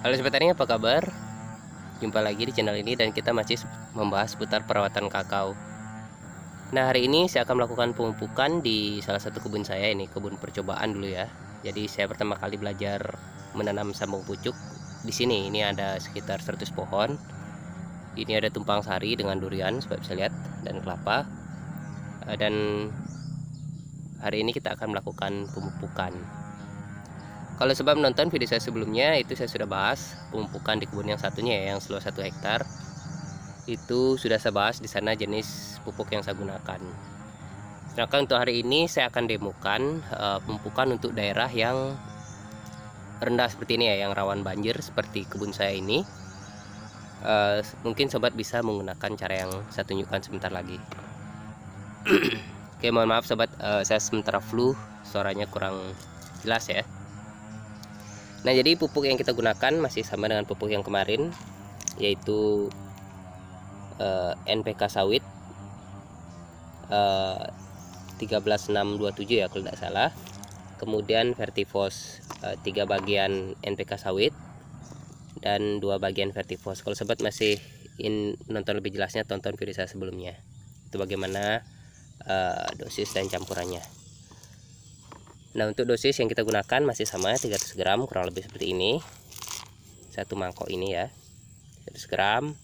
Halo sobat tani, apa kabar? Jumpa lagi di channel ini dan kita masih membahas seputar perawatan kakao. Nah, hari ini saya akan melakukan pemupukan di salah satu kebun saya, ini kebun percobaan dulu ya. Jadi saya pertama kali belajar menanam sambung pucuk di sini. Ini ada sekitar 100 pohon. Ini ada tumpang sari dengan durian, sobat bisa lihat, dan kelapa. Dan hari ini kita akan melakukan pemupukan. Kalau sebab menonton video saya sebelumnya, itu saya sudah bahas pemupukan di kebun yang satunya ya, yang seluas 1 hektar. Itu sudah saya bahas di sana jenis pupuk yang saya gunakan. Sedangkan untuk hari ini saya akan demokan pemupukan untuk daerah yang rendah seperti ini ya, yang rawan banjir seperti kebun saya ini. Mungkin sobat bisa menggunakan cara yang saya tunjukkan sebentar lagi. Oke, mohon maaf sobat, saya sementara flu, suaranya kurang jelas ya. Nah, jadi pupuk yang kita gunakan masih sama dengan pupuk yang kemarin, yaitu NPK sawit 13627 ya kalau tidak salah. Kemudian Vertifos 3 bagian NPK sawit dan 2 bagian Vertifos. Kalau sobat masih ingin nonton lebih jelasnya, tonton video saya sebelumnya. Itu bagaimana dosis dan campurannya. Nah, untuk dosis yang kita gunakan masih sama, 300 gram kurang lebih seperti ini. Satu mangkok ini ya, 100 gram.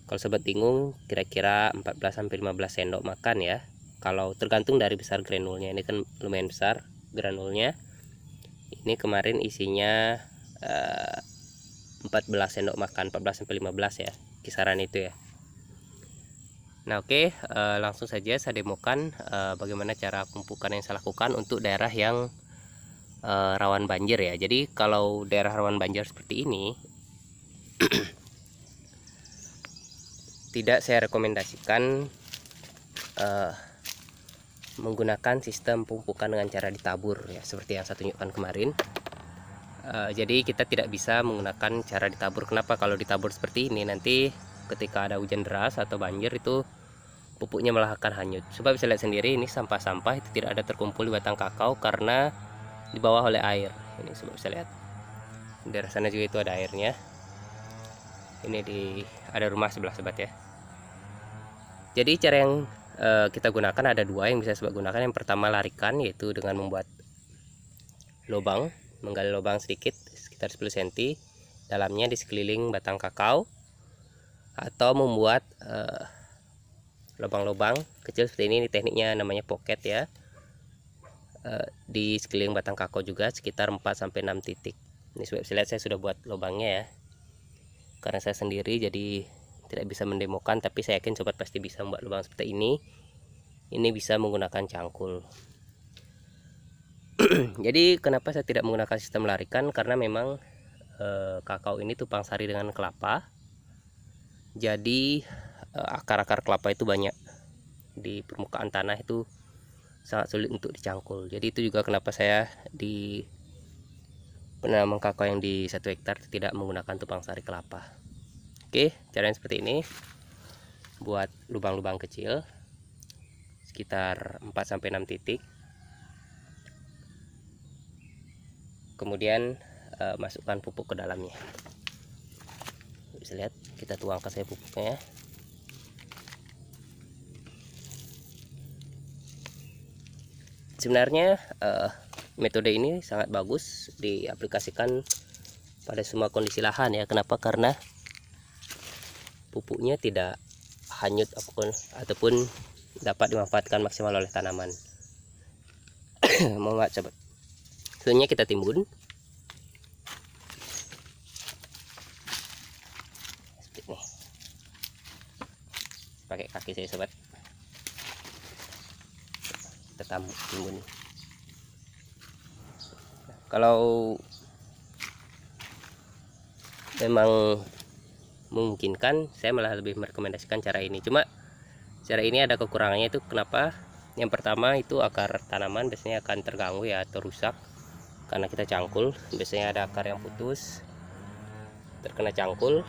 Kalau sobat bingung, kira-kira 14-15 sendok makan ya. Kalau tergantung dari besar granulnya, ini kan lumayan besar granulnya. Ini kemarin isinya 14 sendok makan, 14-15 ya, kisaran itu ya. Nah, oke, langsung saja saya demokan bagaimana cara pemupukan yang saya lakukan untuk daerah yang rawan banjir ya. Jadi kalau daerah rawan banjir seperti ini tidak saya rekomendasikan menggunakan sistem pemupukan dengan cara ditabur ya, seperti yang saya tunjukkan kemarin. Jadi kita tidak bisa menggunakan cara ditabur. Kenapa? Kalau ditabur seperti ini, nanti ketika ada hujan deras atau banjir itu pupuknya malah akan hanyut. Coba bisa lihat sendiri, ini sampah-sampah itu tidak ada terkumpul di batang kakao karena di bawah oleh air. Ini coba bisa lihat, di daerah sana juga itu ada airnya. Ini ada rumah sebelah sobat ya. Jadi cara yang kita gunakan ada 2 yang bisa sobat gunakan. Yang pertama larikan, yaitu dengan membuat lubang, menggali lubang sedikit sekitar 10 cm dalamnya di sekeliling batang kakao, atau membuat lubang-lubang kecil seperti ini tekniknya namanya pocket ya, di sekeliling batang kakao juga sekitar 4-6 titik. Ini sudah bisa lihat, saya sudah buat lubangnya ya, karena saya sendiri jadi tidak bisa mendemokan, tapi saya yakin sobat pasti bisa membuat lubang seperti ini. Ini bisa menggunakan cangkul. Jadi kenapa saya tidak menggunakan sistem larikan, karena memang kakao ini tumpang sari dengan kelapa, jadi akar-akar kelapa itu banyak di permukaan tanah, itu sangat sulit untuk dicangkul. Jadi itu juga kenapa saya di penanaman kakao yang di 1 hektar tidak menggunakan tumpang sari kelapa. Oke, caranya seperti ini. Buat lubang-lubang kecil sekitar 4-6 titik. Kemudian masukkan pupuk ke dalamnya. Bisa lihat, kita tuangkan saja pupuknya. Sebenarnya metode ini sangat bagus diaplikasikan pada semua kondisi lahan ya. Kenapa? Karena pupuknya tidak hanyut ataupun dapat dimanfaatkan maksimal oleh tanaman. Mau nggak sobat? Selanjutnya kita timbun. Seperti ini. Pakai kaki saya sobat. Kita timbun. Kalau memang memungkinkan, saya malah lebih merekomendasikan cara ini. Cuma cara ini ada kekurangannya. Itu kenapa? Yang pertama itu akar tanaman biasanya akan terganggu ya, atau rusak karena kita cangkul. Biasanya ada akar yang putus terkena cangkul,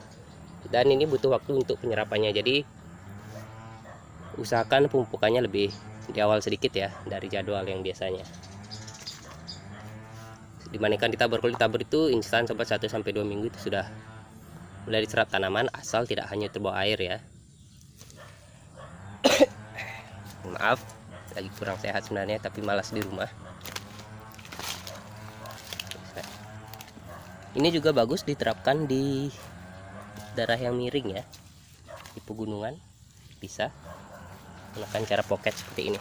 dan ini butuh waktu untuk penyerapannya. Jadi usahakan pemupukannya lebih di awal sedikit ya dari jadwal yang biasanya. dibandingkan ditabur. Kalau ditabur itu instan, sobat, 1 sampai 2 minggu itu sudah mulai diserap tanaman, asal tidak hanya terbawa air ya. Maaf, lagi kurang sehat sebenarnya, tapi malas di rumah. Ini juga bagus diterapkan di daerah yang miring ya, di pegunungan bisa menggunakan cara pocket seperti ini.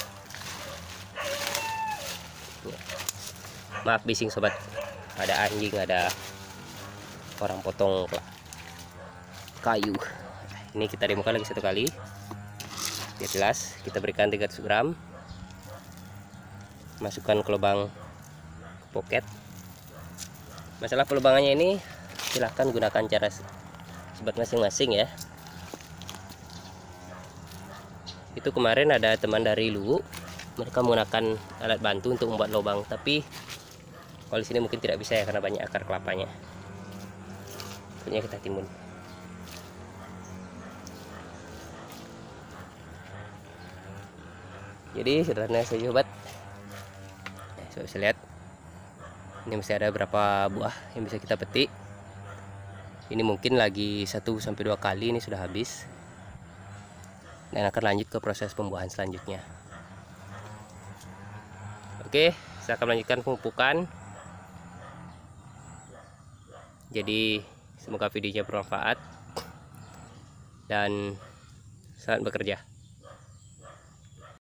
Maaf bising sobat, ada anjing, ada orang potong kayu. Ini kita demokan lagi satu kali biar jelas. Kita berikan 300 gram, masukkan ke lubang pocket. Masalah pelubangannya ini silahkan gunakan cara sobat masing-masing ya. Itu kemarin ada teman dari Luwu, mereka menggunakan alat bantu untuk membuat lubang, tapi kalau di sini mungkin tidak bisa ya karena banyak akar kelapanya. Akhirnya kita timbun. Jadi sederhana saja sobat. Saya bisa lihat ini masih ada berapa buah yang bisa kita petik. Ini mungkin lagi 1 sampai 2 kali, ini sudah habis. Dan akan lanjut ke proses pembuahan selanjutnya. Oke, saya akan melanjutkan pemupukan. Jadi semoga videonya bermanfaat dan selamat bekerja.